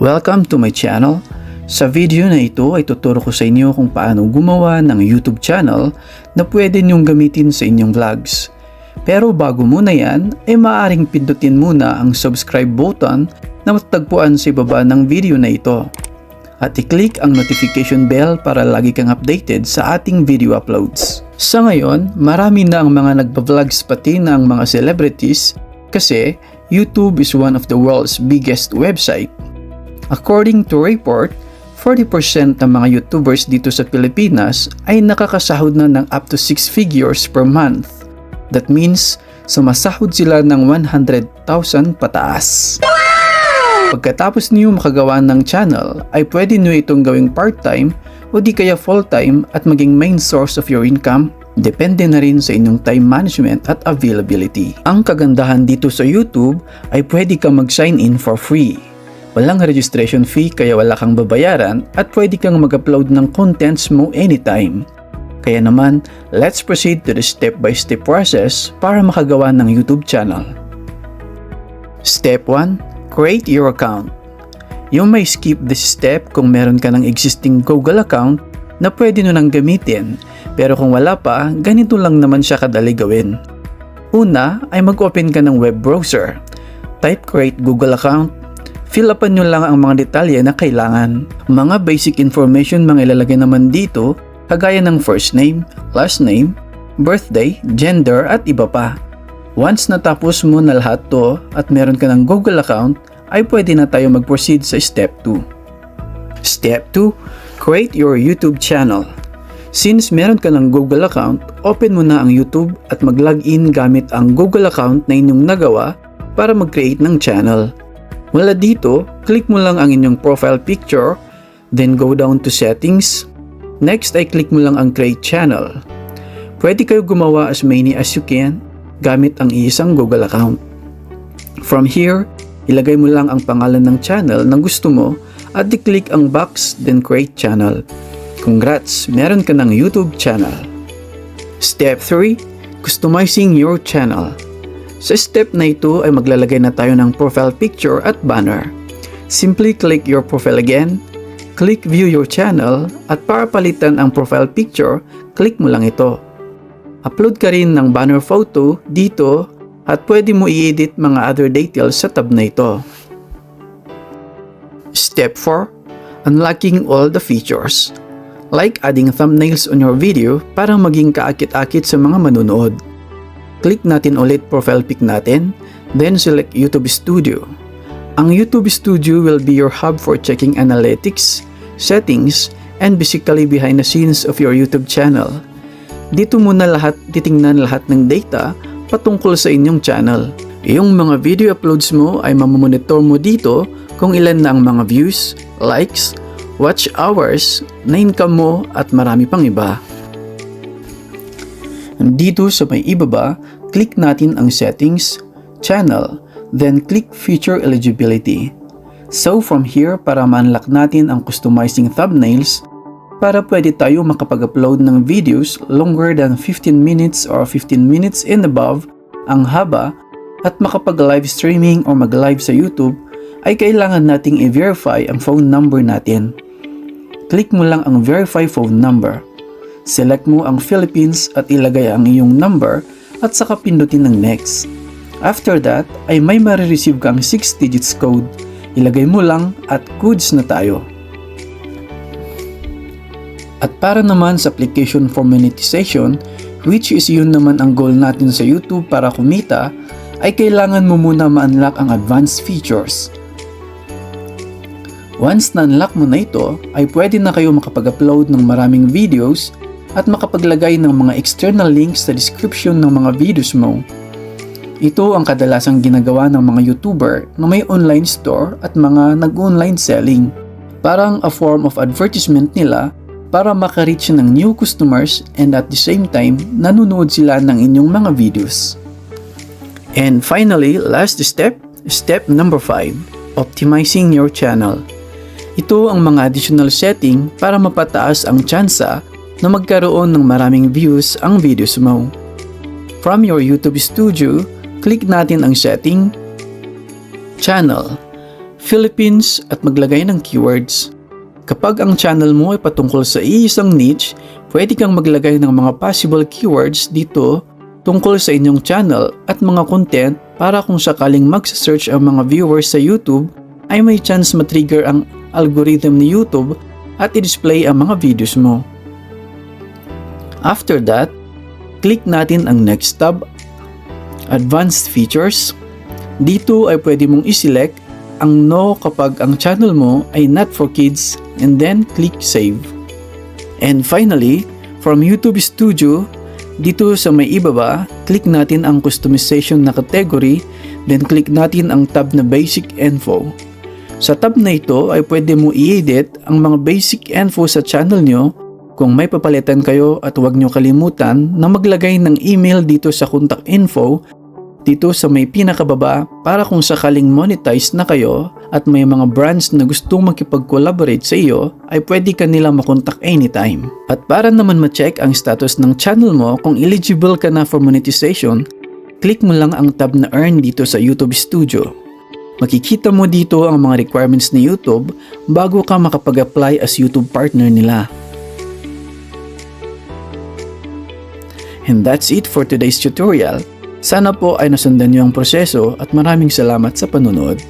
Welcome to my channel. Sa video na ito ay tuturo ko sa inyo kung paano gumawa ng YouTube channel na pwede niyong gamitin sa inyong vlogs. Pero bago muna yan, ay maaaring pindutin muna ang subscribe button na matatagpuan sa ibaba ng video na ito. At i-click ang notification bell para lagi kang updated sa ating video uploads. Sa ngayon, marami na ang mga nagpa-vlogs pati na ang mga celebrities kasi YouTube is one of the world's biggest website. According to a report, 40% ng mga YouTubers dito sa Pilipinas ay nakakasahod na ng up to 6 figures per month. That means, sumasahod sila ng 100,000 pataas. Pagkatapos niyo makagawa ng channel, ay pwede niyo itong gawing part-time o di kaya full-time at maging main source of your income. Depende na rin sa inyong time management at availability. Ang kagandahan dito sa YouTube ay pwede kang mag-sign in for free. Walang registration fee kaya wala kang babayaran at pwede kang mag-upload ng contents mo anytime. Kaya naman, let's proceed to the step-by-step process para makagawa ng YouTube channel. Step 1. Create your account. You may skip this step kung meron ka ng existing Google account na pwede nyo nang gamitin, pero kung wala pa, ganito lang naman siya kadali gawin. Una ay mag-open ka ng web browser. Type create Google account. Fill upan nyo lang ang mga detalye na kailangan. Mga basic information mga ilalagay naman dito, kagaya ng first name, last name, birthday, gender at iba pa. Once natapos mo na lahat to at meron ka ng Google account, ay pwede na tayo mag-proceed sa step 2. Step 2. Create your YouTube channel. Since meron ka ng Google account, open mo na ang YouTube at mag-login gamit ang Google account na inyong nagawa para mag-create ng channel. Mula dito, click mo lang ang inyong profile picture, then go down to settings. Next ay click mo lang ang create channel. Pwede kayo gumawa as many as you can gamit ang isang Google account. From here, ilagay mo lang ang pangalan ng channel na gusto mo at i-click ang box then create channel. Congrats! Meron ka ng YouTube channel. Step 3. Customizing your channel. Sa step na ito ay maglalagay na tayo ng profile picture at banner. Simply click your profile again, click view your channel at para palitan ang profile picture, click mo lang ito. Upload ka rin ng banner photo dito at pwede mo i-edit mga other details sa tab na ito. Step 4. Unlocking all the features. Like adding thumbnails on your video para maging kaakit-akit sa mga manunood. Click natin ulit profile pic natin, then select YouTube Studio. Ang YouTube Studio will be your hub for checking analytics, settings, and basically behind the scenes of your YouTube channel. Dito muna titingnan lahat ng data patungkol sa inyong channel. Yung mga video uploads mo ay mamamonitor mo dito kung ilan na ang mga views, likes, watch hours, na income mo at marami pang iba. Dito sa may ibaba, click natin ang settings, channel, then click feature eligibility. So from here, para ma-unlock natin ang customizing thumbnails, para pwede tayo makapag-upload ng videos longer than 15 minutes or 15 minutes and above ang haba at makapag-live streaming or mag-live sa YouTube, ay kailangan nating i-verify ang phone number natin. Click mo lang ang verify phone number. Select mo ang Philippines at ilagay ang iyong number at saka pindutin ng next. After that ay may marireceive kang 6 digits code. Ilagay mo lang at goods na tayo. At para naman sa application for monetization, which is yun naman ang goal natin sa YouTube para kumita, ay kailangan mo muna ma-unlock ang advanced features. Once na-unlock mo na ito, ay pwede na kayo makapag-upload ng maraming videos at makapaglagay ng mga external links sa description ng mga videos mo. Ito ang kadalasang ginagawa ng mga YouTuber na may online store at mga nag-online selling. Parang a form of advertisement nila para makareach ng new customers and at the same time, nanonood sila ng inyong mga videos. And finally, last step number 5, optimizing your channel. Ito ang mga additional setting para mapataas ang tsansa na magkaroon ng maraming views ang videos mo. From your YouTube Studio, click natin ang setting, channel. Philippines at maglagay ng keywords. Kapag ang channel mo ay patungkol sa iisang niche, pwede kang maglagay ng mga possible keywords dito tungkol sa inyong channel at mga content para kung sakaling magsa-search ang mga viewers sa YouTube ay may chance matrigger ang algorithm ni YouTube at i-display ang mga videos mo. After that, click natin ang next tab, Advanced Features. Dito ay pwede mong i-select ang no kapag ang channel mo ay not for kids and then click Save. And finally, from YouTube Studio, dito sa may ibaba, click natin ang customization na category, then click natin ang tab na Basic Info. Sa tab na ito ay pwede mo i-edit ang mga basic info sa channel nyo kung may papalitan kayo, at huwag nyo kalimutan na maglagay ng email dito sa contact info dito sa may pinakababa para kung sakaling monetize na kayo at may mga brands na gustong makipag-collaborate sa iyo ay pwede ka nila makontak anytime. At para naman ma-check ang status ng channel mo kung eligible ka na for monetization, click mo lang ang tab na Earn dito sa YouTube Studio. Makikita mo dito ang mga requirements ni YouTube bago ka makapag-apply as YouTube partner nila. And that's it for today's tutorial. Sana po ay nasundan niyo ang proseso at maraming salamat sa panonood.